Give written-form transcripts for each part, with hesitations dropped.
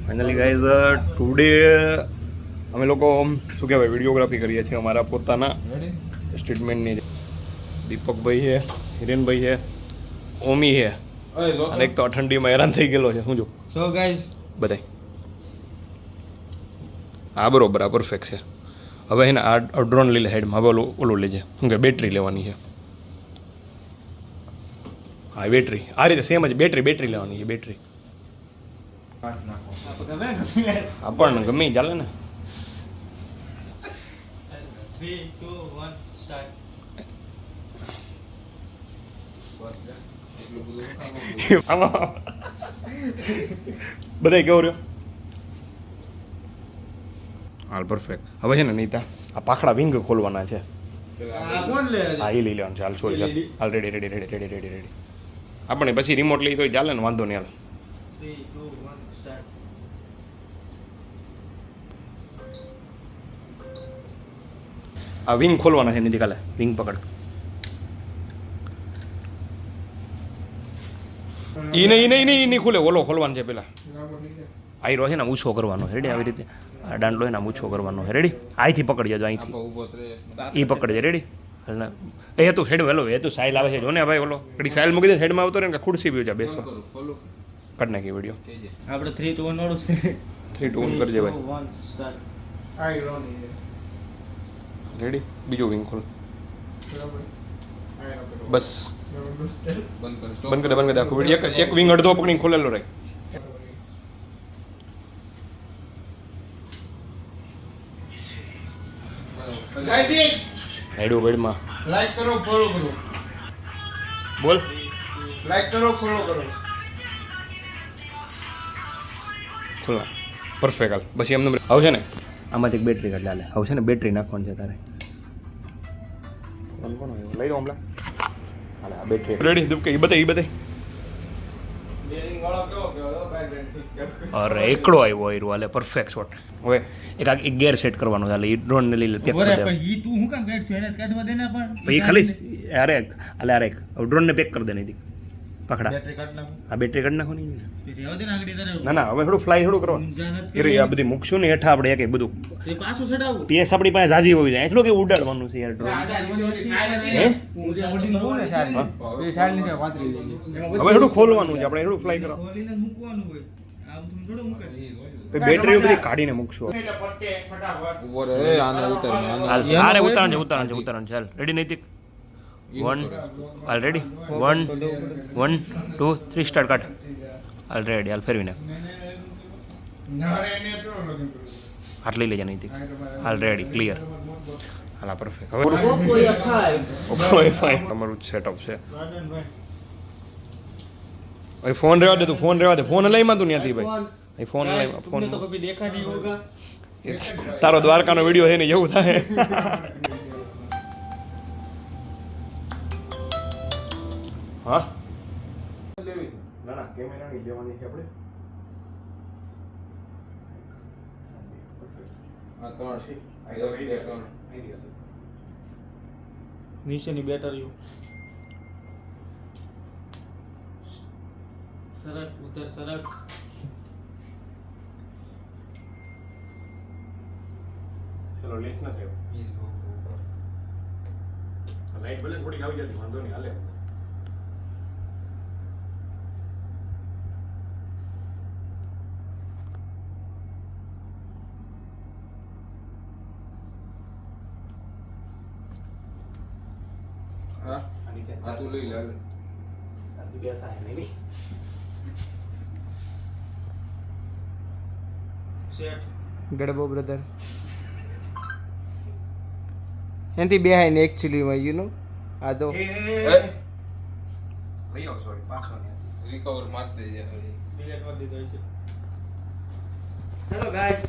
Finally guys today અમે લોકો શું કહેવાય વિડીયોગ્રાફી કરીએ છીએ અમારા પોતાના સ્ટેટમેન્ટની. દીપકભાઈ છે, હિરેનભાઈ છે, ઓમી છે અને એક તો ઠંડીમાં હેરાન થઈ ગયેલો છે. શું જો સો ગાઈઝ બધાય હા બરોબર આ પરફેક્ટ છે. હવે એને આ ડ્રોન લઈ લે હેડમાં. હવે ઓલું લેજે શું કે બેટરી લેવાની છે. હા બેટરી આ રીતે સેમ જ બેટરી લેવાની છે. બેટરી આપણને ગમે ચાલે ને. 3, 2, 1 સ્ટાર્ટ. બધા કેવો રહ્યો હાલ પરફેક્ટ. હવે છે ને નીતા આ પાખડા વિંગ ખોલવાના છે. હા એ લઈ લેવાનું છે. હાલ છોડી હાલ રેડી. આપણે પછી રિમોટ લઈ તો ચાલે ને, વાંધો નહીં. હાલ 3, 2, 1 સ્ટાર્ટ. આ વિંગ ખોલવાના છે. નીતિ કાલે વિંગ પકડ. ઈ નહીં ખુલે. ઓલો ખોલવાનો છે પેલા. આયરો છે ને ઊંચો કરવાનો રેડી. આવી રીતે આ દાંડલો છે ને ઊંચો કરવાનો છે રેડી. અહીંથી પકડી જજો. અહીંથી એ પકડજે રેડી. એ તું સાઈડ હેલો એ તું સાઈલ આવે છે જો ને ભાઈ. ઓલો ઘડી સાઈલ મૂકી દે. સાઈડમાં આવતો રહે ને ખુરશી બી જા બેસો. કટ નાખી વિડીયો. આપણે 3, 2, 1 વાળું છે. 3, 2, 1 કરજે ભાઈ. 1 સ્ટાર્ટ. રેડી. બીજો વિંગ ખોલ. બસ બંધ કરી દે આખું વિડીયો. એક વિંગ અડધો પકડીને ખોલેલો રહે. હેડો બેડમાં લાઈક કરો, ફોલો કરો. બોલ. લાઈક કરો, ફોલો કરો. ખુલ્લા પરફેક્ટ. હાલ બસ એમને હવે છે ને આમાંથી એક બેટરી કાઢ લે. હવે છે ને બેટરી નાખવાની છે તારે. લઈ દો હમણાં. હાલે આ બેટરી રેડી. દુબકે એ બતાય. બેરિંગ વાળો કેવો અરે એકડો આવ્યો એરો. હાલે પરફેક્ટ શોટ. હવે એક ગેર સેટ કરવાનો. હાલે એ ડ્રોન ને લઈ લે. પેક કરી દે. ઈ તું હું કામ કાઢ છું? એને જ કાઢવા દે ને. પણ એ ખાલી અરે હાલે ડ્રોન ને પેક કરી દે. નહીં પકડા બેટરી કાઢ નાખું. આ બેટરી કાઢ નાખો નહીં. રહેવા દે ને આગળ તારે. ના હવે થોડું ફ્લાય થોડું કરવાનું. આ બધી મૂકશું ને હેઠા આપણે એક બધું એ પાછું ચડાવું. પીએસ આપણી પાસે જાજી હોવી જાય. એટલું કે ઉડાડવાનું છે યાર ડ્રોન. હવે થોડું ખોલવાનું છે આપણે. થોડું ફ્લાય કરો. ખોલીને મૂકવાનું હોય. આમ થોડું મૂકે. બેટરી બધી કાઢીને મૂકશું. અરે ઉતારણ છે. ચાલ રેડી નૈતિક 1 હાલ રેડી 1 2 3 સ્ટાર્ટ કાઢ. હાલ રેડી. હાલ ફેરવી નાખ. હાથ લઈ લેજે નૈતિક. હાલ રેડી ક્લિયર. હાલ પરફેક્ટ. હવે તમારું સેટઅપ છે. ભાઈ ફોન રહેવા દે. તું ફોન રહેવા દે. ફોન લઈ માં તું ત્યાંથી ભાઈ. ફોન લઈ ફોન તો કભી દેખા નહીં હોગા. તારો દ્વારકાનો વિડીયો છે ને એવું થાય. હા ના કેમેરાની લેવાની છે આપણે. નીચેની બેટરીઓ સરક ઉતર સરક. ચલો લેસ ના થયો. લાઈટ ભલે થોડીક આવી જતી વાંધો નહીં. હાલે આ તું લઈ લે. આથી બેસા હે નહીં. સેટ ગડબો બ્રધર એનથી બેહાઈને એકચ્યુઅલીમાં યુ નો આ જો લઈ આવ. સોરી પાછો ને રિકવર માર દેજે. ડિલીટ કરી દીધો છે. Hello guys.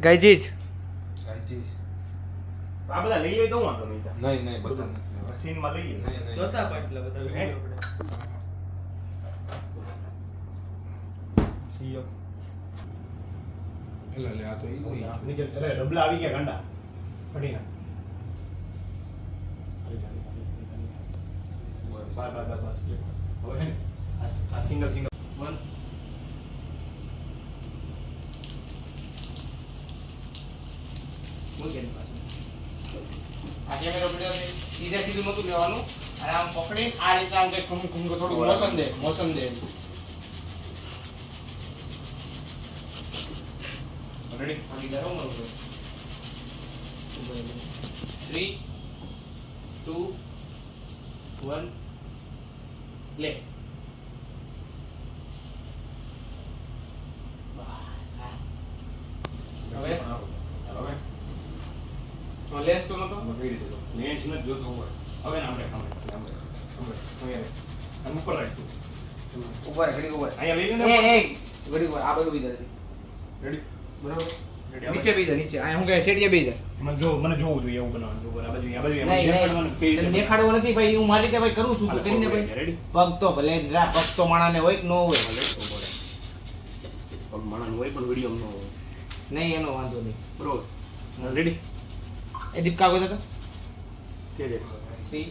ગાઈજીસ આ બધા લઈ લે તો વાંધો નહીં. નહીં બધા સીનમાં લઈએ. જોતા પાટલા બધા વિડિયો આપણે સીઓ એલા લે આ તો ઈ નીચે ડબલા આવી ગયા ગાંડા પડી ના. બસ હવે આ સિંગલ 1 મૂકી એની પાસે. આ કેમેરો પડ્યો છે સીધે સીધું નતું લેવાનું અને આમ પકડી આ રીતે આમ કંઈક ખુમ થોડું મોશન દે રેડી આની દર ઉમર ઉપર 3 2 1 લે હવે હવે તો લેસ તો નતો લેન્સ નથી જોતો હોય હવે ને આપણે આપણે આમ ઉપર રાખતું ઉપર ઘડી ઉપર અહીંયા લઈ એ લે એ ઘડી ઉપર આ બધું બીજા રેડી બરાબર રેડી નીચે બીજા નીચે આ હું કહે સેટીએ બીજા મને જોવું જોઈએ એવું બનાવવાનું જો આ બાજુ નહીં નહીં દેખાડવો નથી ભાઈ હું મારી રીતે ભાઈ કરું છું તો કરીને ભાઈ રેડી પગ તો ભલે પગ તો માણાને હોય કે ન હોય પગ માણસ હોય પણ વિડીયો નો હોય નહીં એનો વાંધો નહીં બરોબર રેડી એ દીપ કાગળ હતો કે દે 3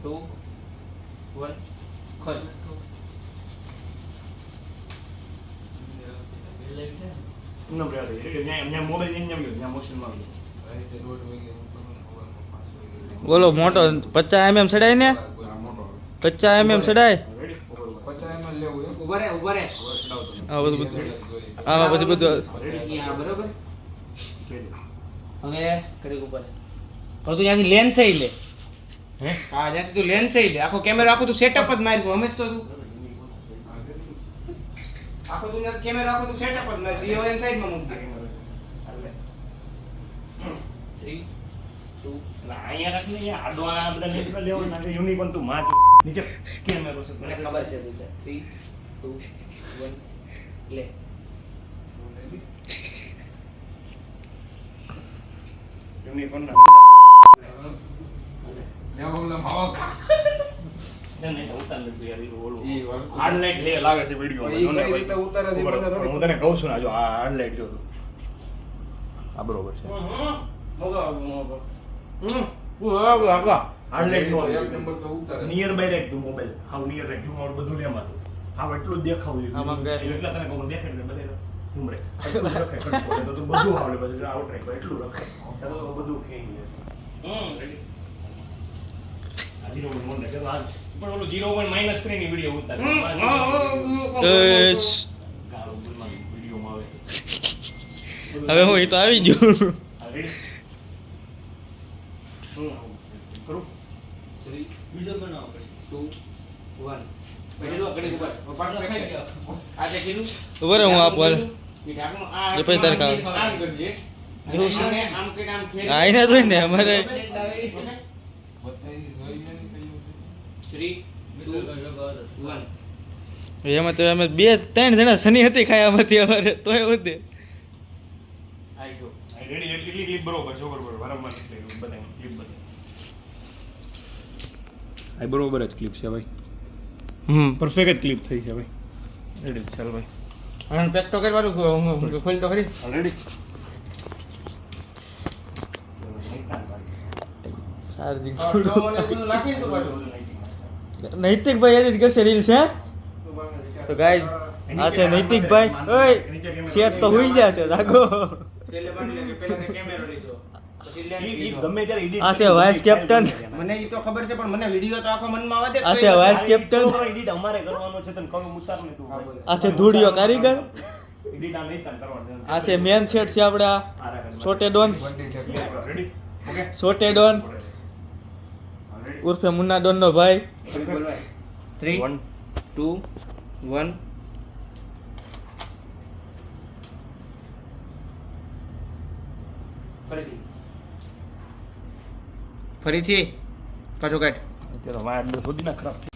2 1 ખોલ નમ રે રેડી ન્યા મોબાઈલ ન્યા આવ્યો ન્યા મોશન માં આવ્યો આ રીતે 1:30 વાગે ઉપરનો સવારમાં 5 વાગે બોલો મોટો 50 mm સડાય ને આ મોટો 50 mm સડાય રેડી 50 ml લેવું એમ ઉભા રે હવે ચડાવતો હા પછી બધું રેડી હા બરોબર કે દે હવે કડી ઉપર હવે તું ત્યાંથી લેન્સ ય લે હે હા જ્યાંથી તું લેન્સ ય લે આખો કેમેરો આખો તું સેટઅપ જ મારીશું હમેશ તો તું આખો તું ત્યાં કેમેરો આખો તું સેટઅપ જ મારીશું એ એન સાઈડમાં મૂકી દે 3 2 ના અહીંયા રાખ ને અહીંયા આડો આ બધા નીચે લેવો ના યુનિકોર્ન તું માં નીચે કેમેરો છે મને ખબર છે તું 3 2 1 લે યુનિકોર્ન ના લેવા ઓલા માવા નહીં ઉતાર નથી યાર ઓલું ઈ વાર હાર્ડ લાઈટ લે લાગે છે વિડિયો ઈ કઈ રીતે ઉતારે છે મને થોડી હું તને કહું છું ને જો આ હાર્ડ લાઈટ જો આ બરોબર છે હાર્ડ લાઈટ નો એક નંબર તો ઉતારે નિયર બાય રાખ તું મોબાઈલ હાવ નિયર રાખ તું બધું લે માં હાવ એટલું જ દેખાવું જોઈએ આમાં કે- એટલે તને કહું દેખાડ દે બધે તું રે એટલું જ રખે તો તું બધું આવડે બધું આઉટ રાખ એટલું રખે તો બધું ખેઈ લે રેડી આ 0.1 રાખે તો આ પણ ઓલો 0.- સ્ક્રીન ની વિડિયો ઉતારે ગાળો બોલમાં વિડિયો માં આવે હવે હું એ તો આવી ગયું આ રેડી કરું 3 બીજો બનાવો પડી 2 1 પછી લો કડી ઉપર પાછો દેખાઈ ગયો આ તે કીધું ઉભો રહે, હું આપું હાલ. એ ઢાંકણું આ એ પછી તારે ખાવ. આમ કરજે એવું છે? આમ કે આમ ફેર આ એને જોઈ ને અમારે બતાઈ જોઈને કહ્યું 3 2 1 એમાં તો અમે 2-3 જણા શનિ હતી ખાયામાંથી અમારે તોય હોતે આઈ ગયો આ રેડી એટલી ક્લિપ બરોબર છે બરોબર વારંવાર બતાવી ક્લિપ બતાવી આ બરોબર જ ક્લિપ છે ભાઈ પરફેક્ટ જ ક્લિપ થઈ છે ભાઈ રેડી ચાલ ભાઈ હવે પેક તો કરવાનું ખોલ તો ખરી રેડી સારું નાખી તો પાછું નૈતિકભાઈ એડિટ કરશે રીલ્સ હે તો ગાઈઝ આ છે નૈતિકભાઈ ઓય શેર તો હોઈ ગયા છે રાખો છેલ્લે બાંધી લે પહેલા તે કેમેરો લીધો પછી લેન્સ ઈ લીધો ગમે ત્યારે એડિટ આ છે વાઇસ કેપ્ટન મને ઈ તો ખબર છે પણ મને વિડિયો તો આખો મનમાં આવે આ છે વાઇસ કેપ્ટન એડિટ અમારે કરવાનો છે તને કહું ઉતાર ને તું ભાઈ આ છે ધૂળિયો કારીગર એડિટ આ નહીં તને કરવાનું આ છે મેન સેટ છે આપડા છોટે ડોન બંડી ઠેક રેડી ઓકે છોટે ડોન ઉર્ફે મુન્ના ડોન નો ભાઈ 3 1 2 1 ફરીથી પાછો કાઢ અત્યારે વાયર સુધી ના ખરાબ થઈ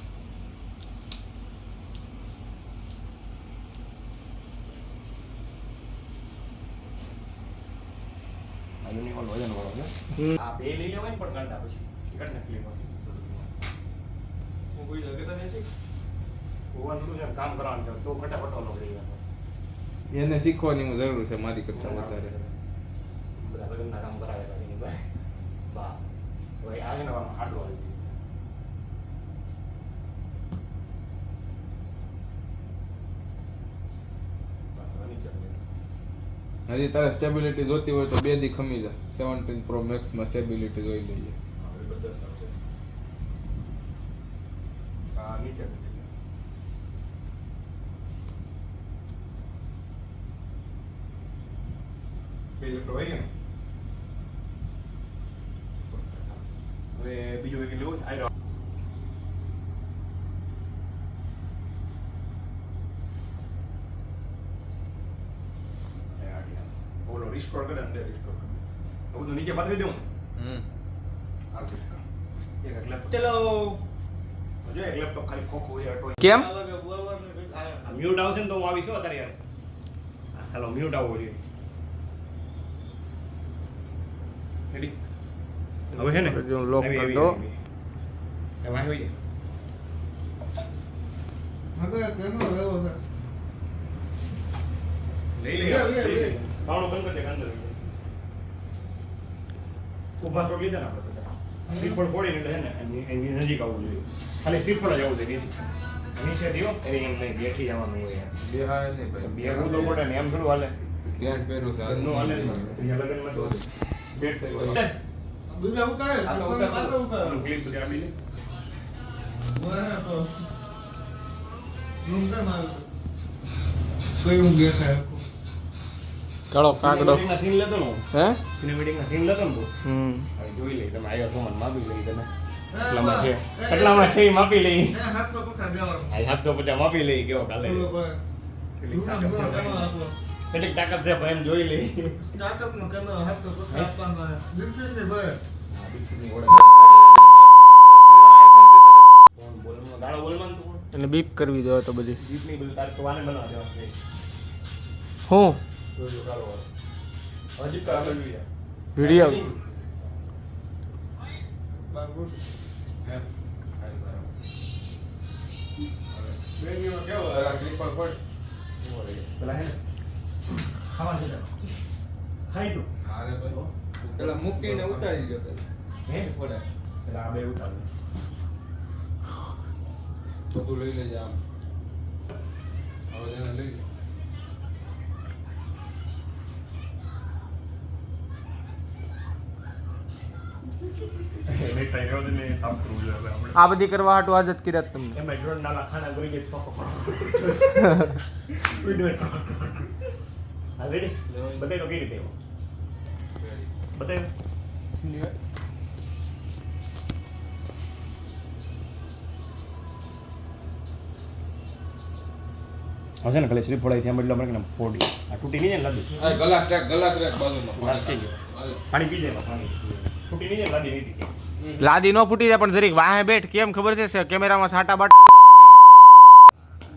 આનું ની ઓલો વજન વાળો છે આ બે લઈ લેવાય ને પણ કાંટા પછી કાઢ નાખ ક્લિપ હું કોઈ જગ્યા નથી ભગવાન શું છે કામ કરવાનું છે તો ફટાફટ ઓલો લઈ ગયા એને શીખવાની હું જરૂર છે મારી કરતા વધારે બધા લગ્નના કામ કરાવેલા એની ભાઈ બા ભાઈ આ છે ને આટલો આવી હજી તારે સ્ટેબિલિટી જોતી હોય તો 2 દી ખમી જા 17 Pro Max માં સ્ટેબિલિટી જોઈ લઈએ. હા નીચે પેજ ઉપર આવી ગયો ને હવે બીજું એક લેવું છે ઓલો રિસ્ટોર કરે ને રિસ્ટોર કરે હું તો નીચે પાથરી દઉં આ રિસ્ટોર એક લેપટોપ ચલો જો એક લેપટોપ ખાલી ખોખું હોય અટો કેમ મ્યુટ આવશે ને તો હું આવીશ હો અત્યારે યાર હાલો મ્યુટ આવવો જોઈએ રેડી હવે છે ને જો lock આવી, કર આવી, દો. આવી. હવે આવી જાય. લઈ લે પાવણો બંધ કરી દે અંદર ઊભા તો લીધા ને આપણે બધા શ્રીફળ ફોડીને એટલે છે ને એની નજીક આવવું જોઈએ ખાલી શ્રીફળ જ આવવું જોઈએ નીચે દીવો એની એમ નહીં બેઠી જવાનું હોય યાર. બેહાય નહીં ભાઈ. બેહવું તો પડે ને એમ થોડું હાલે ક્યાં પહેરું છે ઘરનું હાલે ને અહીંયા લગ્નમાં તો બેઠ થઈ હોય બીજા ઉતારે આ તો પાછો ઉતાર ઉતારે ક્લિપ બધી આપી દે બરાબર રૂમ કે મારું કયું દેખાય કાળો કાગડો સિનેમેટિકના સીન લેતો ને હું. હે સિનેમેટિકના સીન લેતો ને તું હમ હવે જોઈ લઈ તમે આવ્યો છો મને માપી લઈ તમે કેટલામાં છે એ માપી લઈ હાથ તો પકડા જવાનું આ હાથ તો પછી માપી લઈ કેવો કાલે બરોબર કેટલી તાકાત છે કેમેરો આપો કેટલી તાકાત છે ભાઈ એમ જોઈ લઈ સ્ટાર્ટઅપ નો કેમેરો હાથ તો પકડા આપવાનો દિલથી ને ભાઈ હા દીક્ષિતની ઓળખ ફોન બોલમાં ગાળો બોલમાં તું એટલે બીપ કરવી જોઈએ તો બધી જીપની બધું તારે તો વાને બનાવવા દેવાનું છે હું જોજો કાળો વાળો હજી તો આગળ જોઈએ વિડીયો બાબુ એમ. બેનીમાં કેવો તારા સ્લીપર પડ. પેલા હે ને ખાવાનું છે ખાઈ તું અરે ભાઈ. પેલા મૂકીને ઉતારી લ્યો પેલા હે થોડા પેલા આ બે ઉતાર બધું લઈ લેજે આમ. હવે એને લઈ લે. એને ટાઈમ રહ્યો ને સાફ કરવું જોઈએ હવે આપણે આ બધી કરવા હાટુ આજ જ કર્યા જ તમને એમાં ડ્રોન નાલા ખાના ગરી જે છોકો હા રેડી બતાવી તો કઈ રીતે એવો બતાવી હશે ને ખાલી શ્રી ફોડાઈ થયા એટલે મને ફોડી આ તૂટી નહીં ને લાદી આ ગ્લાસ રાખ બાજુમાં. ગ્લાસ થઈ ગયો. અરે. પાણી પી જાય પાણી તૂટી નહીં ને લાદી નહીં હતી. લાદી નો ફૂટી જાય પણ જરીક વાહે બેઠ કેમ ખબર છે કેમેરામાં સાટા બાટા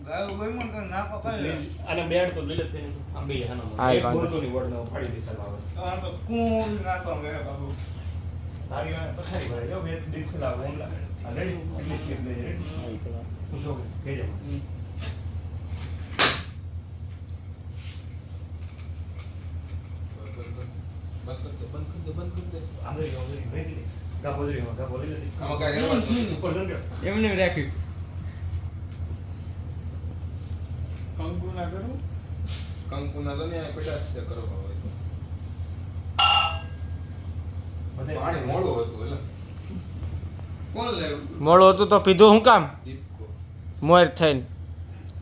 ગાયો ગોઈમાં કઈ નાખો કઈ અને બેડ તો દિલ જ થઈને આમ બે હાનો હા, એ એક વાંધો. બોલતોની વડનો ફાડી દે સલાવે આ તો કું નાખો મે બાબુ તારી વાને પથારી ભરે જો બે દિલ ખુલા ઓમલા આ રેડી એટલે ક્લિપ લે રેડી હું શો કે જે બંધ કર દે. આમે જો રેડી ગા બોલી લે આમાં કાંઈ રહેવાનું નથી. ઉપર જન કે એમને રાખ્યું કંકુ ના કરું કંકુના તો ને પેટાસ છે કરો હવે. બધે પાણી મોડું હતું એટલે કોણ લેવું મોડું હતું તો પીધું હું કામ દીપકો. મોર થઈને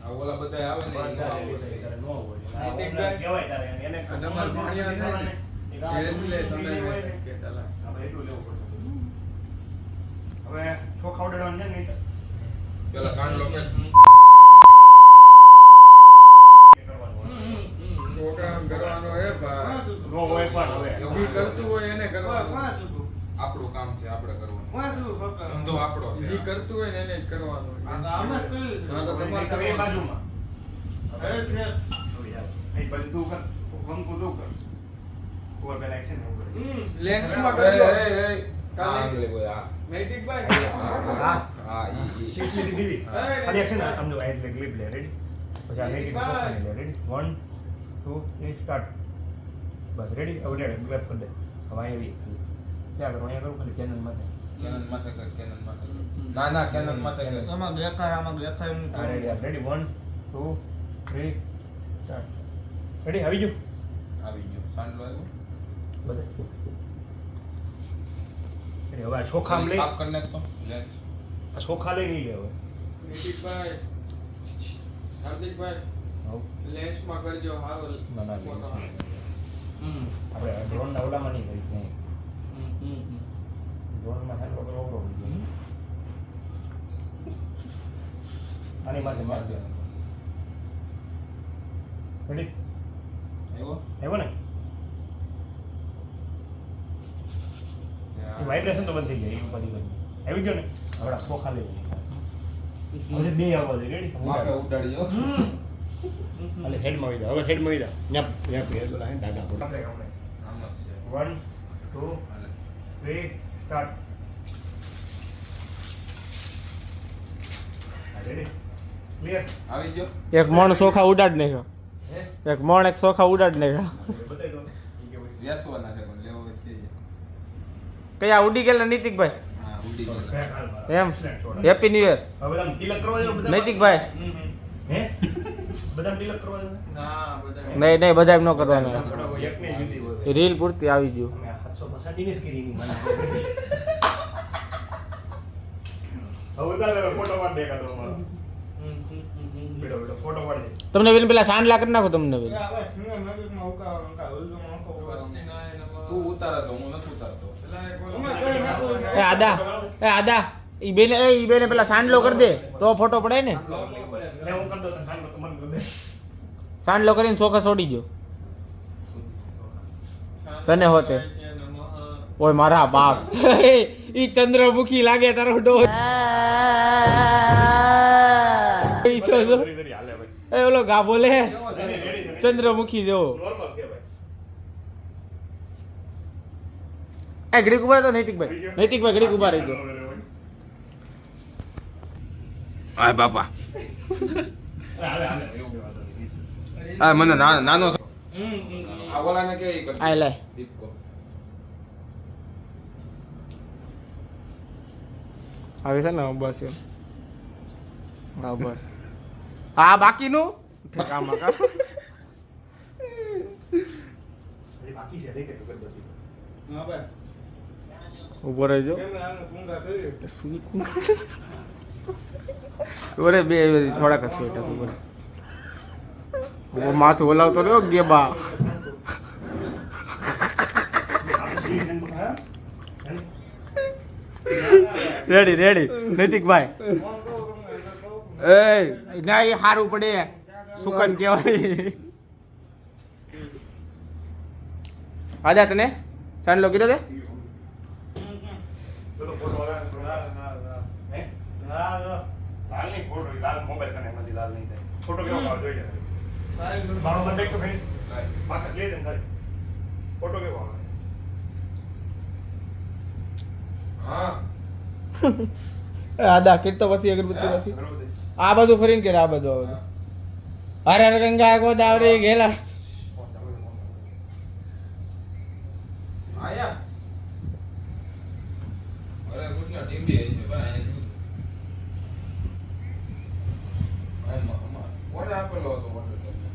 આ ઓલા બધા આવે ને બધા એ રેડી આવે. કરે નો હોય આ આ ટેક કહેવાય તારે એને આ તમારે ભણ્યા છે ને? એટલે તમે કે તલા હવે એટલું લેવું પડશે હવે ચોખા ઉડાડવાનું છે ને નહીં પેલા સાંડલો કે પ્રોગ્રામ કરવાનો હે ભાઈ નો હોય પણ હવે ઈ કરતું હોય એને કરવાનું આપણું કામ છે આપણે કરવાનું. કોણ ફક્ત ધંધો આપણો છે. ઈ કરતું હોય ને એને જ કરવાનું આ તો આમે કઈ આ તો તમારે તમે એ કરવાનું બાજુમાં હવે કે હવે યાર એક બાજુ તું કર કંકુ તું કર ઉપર પેલા એક્શન એવું કરે લેન્સમાં એ, કરજો એ, એ, કાલે. આ આંગળી બોય, આ. મેટિક ભાઈ હા આ, ઈ. સીધી બીજી ખાલી એક્શન સમજો આ એટલે ક્લિપ લે રેડી પછી આ મેકિંગ ચોખા લે રેડી 1 2 3 સ્ટાર્ટ બસ રેડી હવે રેડી ક્લિપ કરી દે હવે આવી ક્યાં કરો અહીંયા કરું ખાલી કેનન માથે કેનન માથે કર, કેનન માથે કર. ના ના કેનન માથે કર. આમાં દેખાય હું રેડી રેડી 1 2 3 સ્ટાર્ટ રેડી આવી ગયું આવી ગયો સાંડલો આવ્યો બધે એટલે હવે આ ચોખા લઈ સાફ કરી નાખતો લેન્સ આ ચોખા લઈ નહીં લે હવે નિતિનભાઈ, હાર્દિકભાઈ, લેન્સમાં કરજો હાવ ના, ના, મોટો. આપણે ડ્રોનના ઓલામાં નહીં કરી ડ્રોનમાં હેન્ડ વગર ઓગળો આની માથે મારી દે રેડી આવ્યો આવ્યો ને એ વાઇબ્રેશન તો બંધ થઈ જાય એ બધી બંધ આવી ગયો ને હવે ચોખા લઈ હવે બે આવવા દે રેડી માપે ઉડાડ્યો એટલે હેડમાં આવી જા હવે હેડમાં આવી જા ન્યાપ ન્યાપ હેડ બોલા હે દાદા બોલા આમ જ છે 1 2 3 સ્ટાર્ટ રેડી ક્લિયર આવી ગયો એક મણ સોખા ઉડાડ નાખ્યો હે એક મણ એક સોખા ઉડાડ નાખ્યો બતાવી દો વેસવાના છે પણ લેવો હોય તે જ. કયા ઉડી ગયેલા નૈતિકભાઈ હા ઉડી ગયો એમ હેપી ન્યુ યર હવે તમે તિલક કરવા જાવ બધા નૈતિકભાઈ હે બધા તિલક કરવા જાવ ના બધા નહીં નહીં બધા એમ ન કરવાનું એક ને જુદી હોય રીલ પૂરતી આવી ગયું અમે 750 ની સ્ક્રીન ની મને હવે તારે ફોટો પાડ દેખાતો અમારો બેડો બેડો ફોટો પાડ દે તમને બેન પેલા સાંડલા કરી નાખો તમને બેન વસ્તી ના એનામાં. તું ઉતારે તો હું નથી ઉતારતો પેલા એક એ આદા ઈ બેને પેલા સાંડલો કરી દે તો ફોટો પડાય ને લે હું કર દઉં તને ખાન તો મન કર દે સાંડલો કરીને સોખા છોડી ગયો તને હોતે. ઓય મારા બાપ ઈ ચંદ્રમુખી લાગે તારો ડો ઈ છો તો. ધરી ધરી હાલે ભાઈ એ ઓલો ગા બોલે રેડી રેડી ચંદ્રમુખી જેવો નોર્મલ કે ભાઈ એ ઘડીક ઉભા તો નૈતિકભાઈ ઘડીક ઉભા રહી ગયો આ બાપા હાલે હાલે એવું કે વાતો નહીં આ મને નાનો આ ઓલાને કે ઈ આ લે દીપકો આવે છે ને બસ એમ હા બસ હા બાકીનું કામમાં કા હજી બાકી છે નહીં કે તું કર બધી હા ભાઈ ઉભો રહેજો કેમ આને કુંગા કર્યું ઓરે બે થોડાક હસો એટલે ઉભો રહે. ઓ માથું ઓલાવતો રહ્યો ગેબા રેડી રેડી નૈતિકભાઈ એ ના એ સારું પડે સુકન કહેવાય આદા તને સાંડલો કીધો તે તો ફોટો વાળા હે લાલ નહીં ફોટો લાલ મોબાઈલ કને એમાંથી લાલ નહીં થાય ફોટો કેવો આવે જોઈ લે મારો બંધ દેખ તો ભાઈ બાકી લે દે થાય ફોટો કેવો આવે હા આદા કીધો પછી અગરબત્તી પછી બરોબર છે આ બધું ફરીને કરે આ બધું આ બધું હર હર ગંગા ગોદાવરી ગેલા આયા અરે કૃષ્ણ ટીમ્બી છે ભાઈ ઓર્ડર આપેલો હતો ઓર્ડર તમે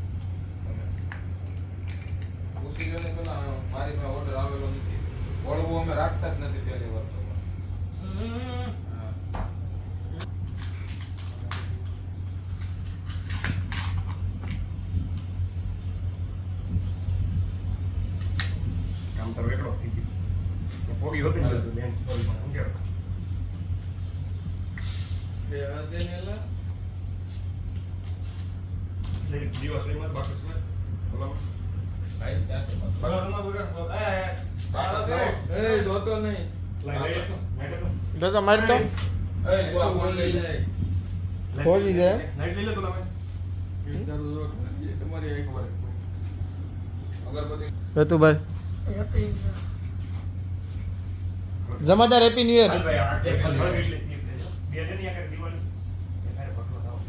પૂછી લો ને પેલા મારી પાસે ઓર્ડર આવેલો નથી વળવું અમે રાખતા જ નથી પહેલી વાર તો કામ તો વેકડો થઈ ગયો પોગી હોતી ને તો બેન સોરી પણ હું કેરો બે હાથે નેલા લે દિવસ લઈ મત બાકસ મે બોલો ભાઈ ત્યાં છે એ જોતો નહીં લાઈ જો તો મારતો એ તું આ ફોન લઈ લે ખોલી દે નાઈટ લઈ લે તો લાવે તારું જો તમારી એક વાર અગરબત્તી રતુભાઈ જમાદાર હેપી ન્યુ યર ચાલ ભાઈ આ જે ફળ એટલે બે દે ની આ દિવાળી એ તારે પકડો થાવ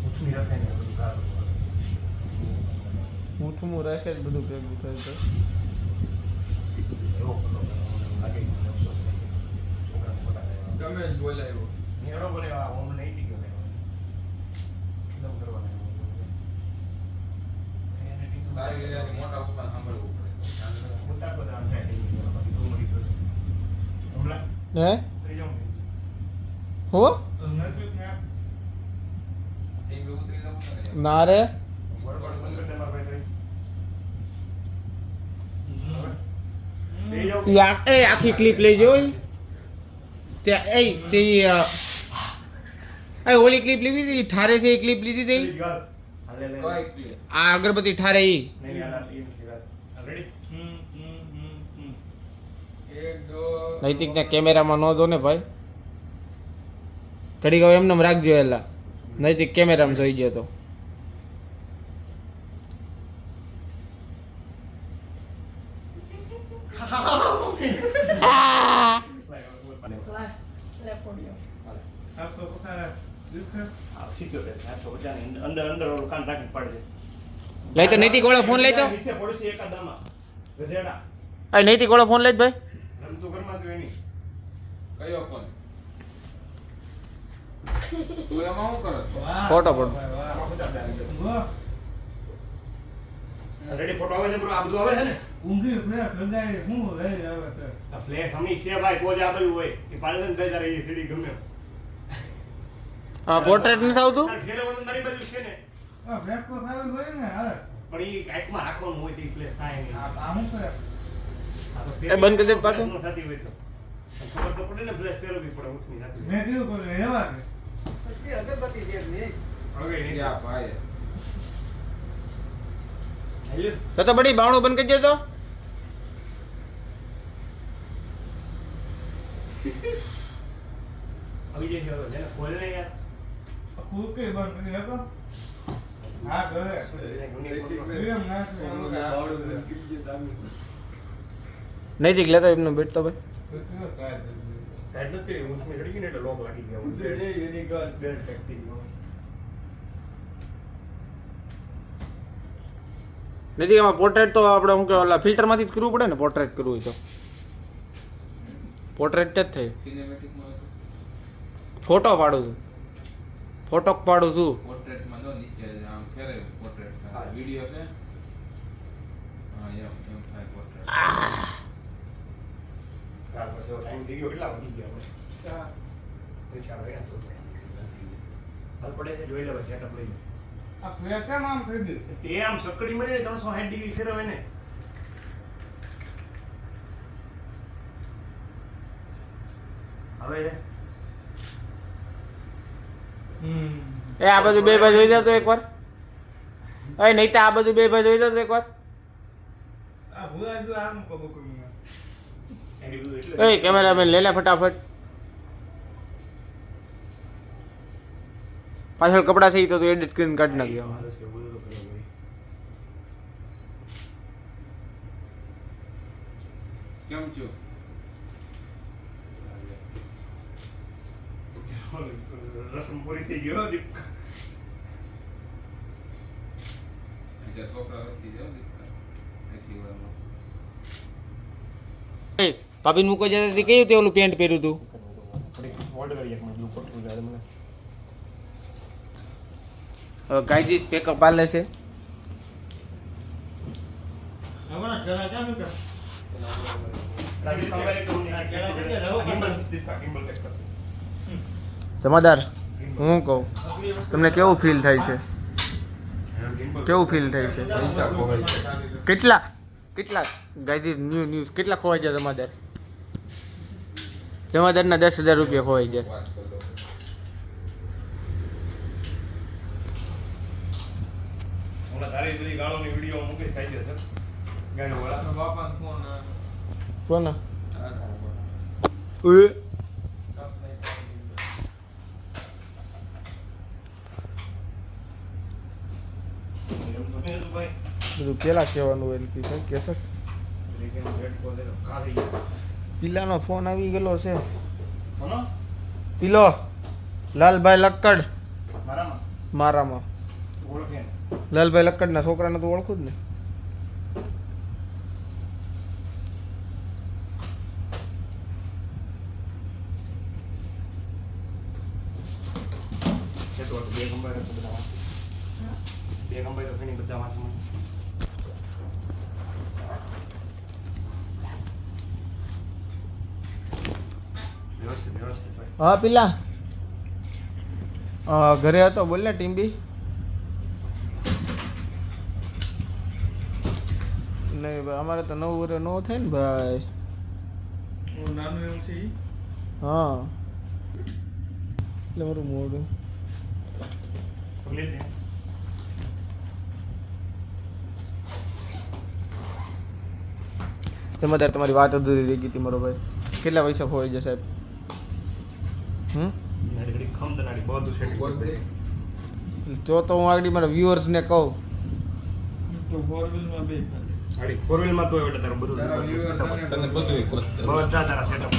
ઉઠી રાખે ને બધું કાઢો મૂથું રાખે બધું ભેગું થાય તો એવો ફોટો લાગે અફસોસ થાય તમે જ બોલાવ્યો. નેરો બોલે આ ઓમ નહીં થી ગયો એકદમ કરવાનો તારી લીધે મોટા પપ્પા સાંભળવું પડે. મોટા બધા આમ થાય બાકી તો મરી તો હમલા હે થઈ જાઉં હો એ બી ઉતરી જવું ને. ના રે બરોબર બંધ કરી દે મારા ભાઈ થઈ જાઉં એ આખી ક્લિપ લઈ જો તે એ તે એ ઓલી ક્લિપ લીધી હતી ઠારે છે એ ક્લિપ લીધી હતી હાલે લે કોઈ ક્લિયર. આ અગરબત્તી ઠારે ઈ નહીં યાર એ નથી વાત રેડી એક દો નૈતિક ને કેમેરામાં ન જો ને ભાઈ ઘડી કહો એમને રાખજો એલા નૈતિક કેમેરામાં જોઈ ગયો તો અંદર અંદર ઓલું કાન રાખી પાડજે લઈ તો નૈતિક વાળો ફોન લઈ તો નીચે પડશે એકાદામાં ગધેડા આ નૈતિક વાળો ફોન લઈ જ ભાઈ રમતું ઘરમાં તો એની કયો ફોન? તું એમાં શું કરે? ફોટો પડો રેડી ફોટો આવે છે બ્રો આ બધું આવે છે ને આ ફ્લેશ હમી છે ભાઈ કોઈ આ બધું હોય એ પાલન થઈ જાય એ સીડી ગમે હા પોર્ટ્રેટ નથી આવતું તાર ઘેરે વળું મારી બાજુ છે ને પણ ઈ કાંઈકમાં રાખવાનું હોય તો ઈ ફ્લેશ થાય નહીં આ તો એ બંધ કરી દે પાછું. ન થતી હોય તો ખબર તો પડે ને ફ્લેશ ફેરવવી પડે ઉઠમી થતી હવે નહીં યા ભાઈ. હાલ્યો તો બડી બાવણું બંધ કરી દે તો આવી જાય છે હવે જેને ખોલ ને યાર બાવડું બંધ કરી દે તમે. નૈતિક લેતો એમનો બેઠતો ભાઈ ટાઈટ નથી કરી ઉઠમી ચડી ગઈ ને એટલે લોક લાગી ગયો એની ગાલ. બેલ્ટ પેક થઈ ગયો નૈતિક એમાં પોર્ટ્રેટ તો આપણે શું કહેવાય ઓલા ફિલ્ટરમાંથી જ કરવું પડે ને પોર્ટ્રેટ કરવું હોય તો પોર્ટ્રેટ જ થાય સિનેમેટિકમાં હતું. ફોટો પાડું છું ફોટો પાડું છું પોર્ટ્રેટમાં જો નીચે આમ ફેરે પોર્ટ્રેટ થાય. હા. વિડીયો છે હા એમ થાય પોર્ટ્રેટ. ત્યાર પછી ટાઈમ થઈ ગયો કેટલા વાગી ગયા આપણે 4 વાગ્યા તો હાલ પડે છે જોઈ લેવા સેટઅપ લઈને તે આમ સકડી મરે ને 360 ડિગ્રી ફેરવે ને હવે એ આ બાજુ બે બાજુ જોઈ જતો એકવાર એ નહીં તો આ બાજુ બે બાજુ જોઈ જતો એકવાર એની બધું એટલે એ કેમેરામેન લે લે ફટાફટ પાછળ કપડા છે ઈ તો એડિટ કરીને કાઢી નાખ્યો મારે છે બધું તો કરવું હોય. કેમ છો? રસમ પૂરી થઈ ગયો દીપ અચ્છા છોકરા વચ્ચે જાઓ દીકરા. અહીંથી વાળમાં. એ ભાભીને મૂકો જતા હતી કયું તે ઓલું પેન્ટ પહેર્યું હતું મોડ કરી એક મને પટવું જાય મને ગાયજી પેકઅપ આલે છે જમાદાર હું કહું તમને કેવું ફીલ થાય છે કેવું ફીલ થાય છે પૈસા ખોવાઈ ગયા. કેટલા ગાયજી ન્યૂઝ કેટલા ખોવાઈ જાય જમાદાર જમાદારના 10,000 રૂપિયા ખોવાઈ જાય વાત કરો. હમણાં તારી બધી ગાળોની વિડીયો મૂકે થાય છે સર ગાડી વાળા બાપાનો ફોન કોના એમ તો નહીં હતું ભાઈ બધું પેલા કહેવાનું હોય કે કેસે લેકિન રેડ કોલ કા થઈ ગયો પીલાનો ફોન આવી ગયેલો છે કોનો પીલો લાલભાઈ લક્કડ મારામાં મારામાં ઓળખે ને લાલભાઈ લક્કડના છોકરાને તો ઓળખું જ ને બે કમ્બાઈન તો બધા વાંચો. બે કમ્બાઈન તો ઘણી બધા વાંચો. વ્યવસ્થિત ભાઈ. હા પેલા ઘરે હતો બોલ ને ટીમ્બી નહીં ભાઈ અમારે તો 9 વર્ષ નો થાય ને ભાઈ નાનું એવું છે ઈ? હા એટલે મારું મોઢું ખોલી દે. જમાદાર તમારી વાત અધૂરી રહી ગઈ હતી મારો ભાઈ કેટલા પૈસા ખોઈ જશે સાહેબ નાડી ઘડી ખમ નાડી બધું સેટિંગ કરી દે. જો તો હું આગળ મારા વ્યુઅર્સને કહું તો ફોર વ્હીલમાં બે ખાલી. ગાડી ફોર વ્હીલમાં તો એટલે તારું બધું તારા viewer તને બધું બધા તારા સેટઅપ.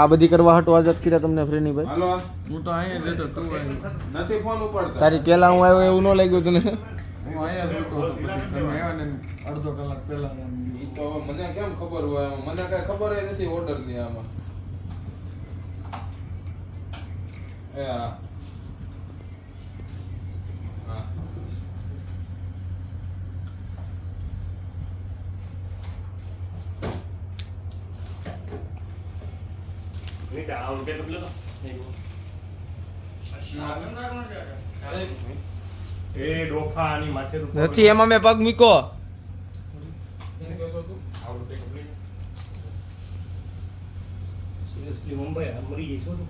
આ બધી કરવા હાટું આઝાદ કર્યા તમને ફ્રેન્ડની ભાઈ હાલો હું તો અહીંયા જ હતો, તું અહીંયા. નથી ફોન ઉપાડતા તારી પહેલા હું આવ્યો એવું ન લાગ્યું તને હું અહીંયા જ હતો, પછી તમે આવ્યા ને અડધો કલાક પહેલા આમ ઈ તો હવે મને કેમ ખબર હોય આમાં? મને કઈ ખબર નથી ઓર્ડર ની આમાં. એ હા હા નહીં તો આવું કે તો પેલો એ ડોફાની માથે તો નથી એમાં મેં પગ મૂકો શું કહેશો તું? આવડું તે કમ્પ્લીટ. સિરિયસલી મુંબઈ આ મરી જઈશું તું.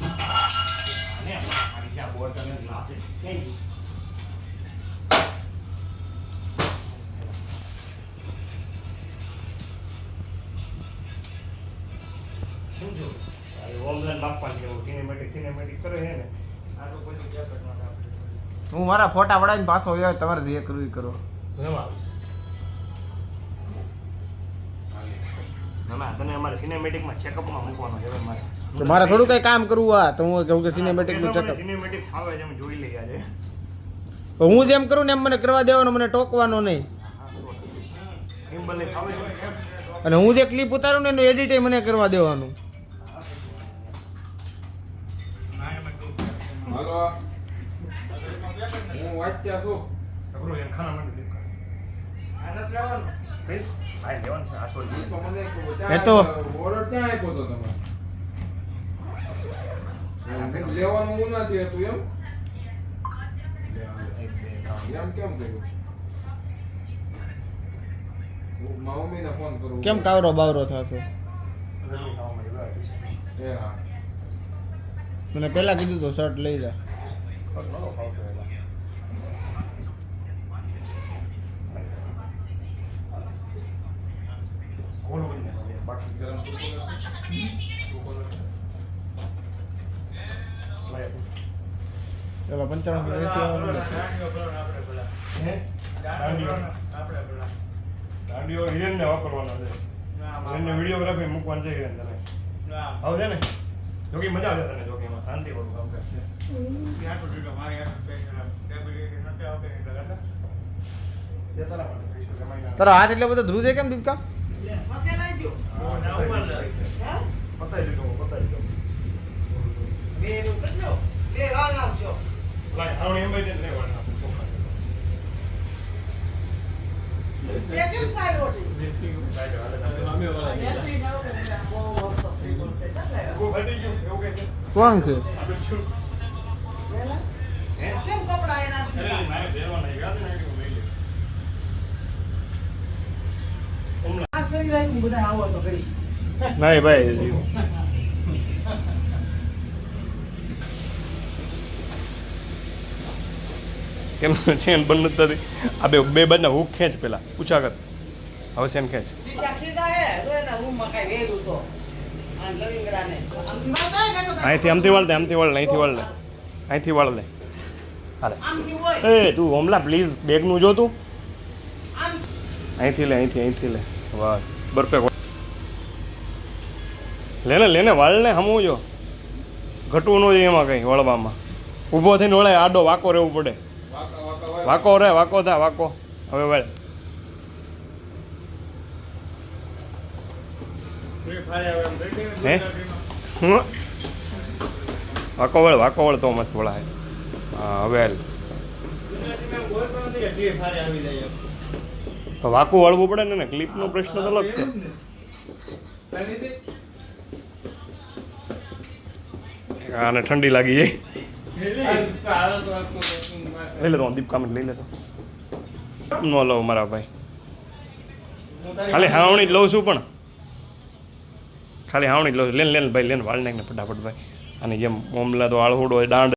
આને મારી જ્યાં બોટ અને ગ્લાસ છે ક્યાં ગયું? શું જો ઓનલાઈન બાપા છે સિનેમેટિક કરે છે ને આ તો પછી ક્યાં કરવાના આપણે હું મારા ફોટા પડાવીને પાછો આવ્યો તમારે જે કરવું એ કરો હું આવીશ. ના ના તને અમારે સિનેમેટિકમાં ચેકઅપમાં મૂકવાનો છે હવે મારે. તો મારે થોડું કઈ કામ કરવું આ તો હું કહું કે સિનેમેટિક નું ચેકઅપ સિનેમેટિક ફાવે છે અમે જોઈ લઈએ આજે. હું જેમ કરું ને એમ મને કરવા દેવાનો મને ટોકવાનો નહીં ટિમ્બલને ફાવે છે. અને હું જે ક્લિપ ઉતારું ને એનું એડિટ મને કરવા દેવાનું હાલો હું વાંચ્યા છું. અઘરો એને ખાના માટે લીધું. કઈ? ભાઈ લેવાનું છે આ સોળ. ઈ તો મને એ તો- ઓર્ડર ક્યાં આપ્યો તો તમે? લેવાનું હું નથી હતું એમ? એમ કેમ કર્યું? હું મારા મમ્મીને ફોન કરું. કેમ કાવરો બાવરો થશો એ હા મને પહેલા કીધું તો શર્ટ લઈ જા બાકી ગરમ ચલો 95 દાંડીઓ હિરેનને વાપરવાનો છે. હિરેનને વિડીયોગ્રાફી મૂકવાનું છે હિરેન તને. હવે છે ને જોકે મજા આવશે તને જોકે એમાં શાંતિ વાળું કામ કરશે. એ તારા માટે પૈસા કમાઈને તારો હાથ એટલે બધો ધ્રુજે કેમ દીપકા પતાઈ દીધો. લાય, હાવણી એમ ભાઈ ને વાળના ચોખા. કોઈ ફાટી ગયું એવું કઈ છે? કોણ છે આ તો શું? હે? અરે, મારે પહેરવાના છે. યાદ ના આવ્યું, લઈ લે. નહીં ભાઈ કેમ ચેન બંધ નથી થતી. આ બે બાજના હુક ખેંચ પેલા પૂછા કર. હવે ચેન ખેંચ. અહીંથી આમથી વાળ દે, આમથી વાળ લે, અહીંથી વાળ લે, અહીંથી વાળ લે. હાલે એ તું હોમલા પ્લીઝ બેગનું જો તું. અહીંથી લે, અહીંથી લે. વાહ બરપે લેને વાળ ને હમું જો ઘટવું ન જોઈએ એમાં કંઈ વળવામાં. ઊભો થઈને વળે આડો વાકો રહેવું પડે. વાકો રે વાકો થા વાકો. હવે વળ હે વાંકો વળ તો મસ્ત વળાય. હા હવે હાલ. તો વાંકું વળવું પડે ને ક્લિપનો પ્રશ્ન તો અલગ છે. આને ઠંડી લાગી જાય. લઈ લે તો દીપ કામ લઈ લે તો ન લો મારા ભાઈ. ખાલી હાવણી જ લઉં છું પણ ખાલી હાવણી જ લઉં છું. લેન ભાઈ લેન વાળ નાખને ફટાફટ ભાઈ. આની જેમ ઓમલા તો આળહોડો દાંડ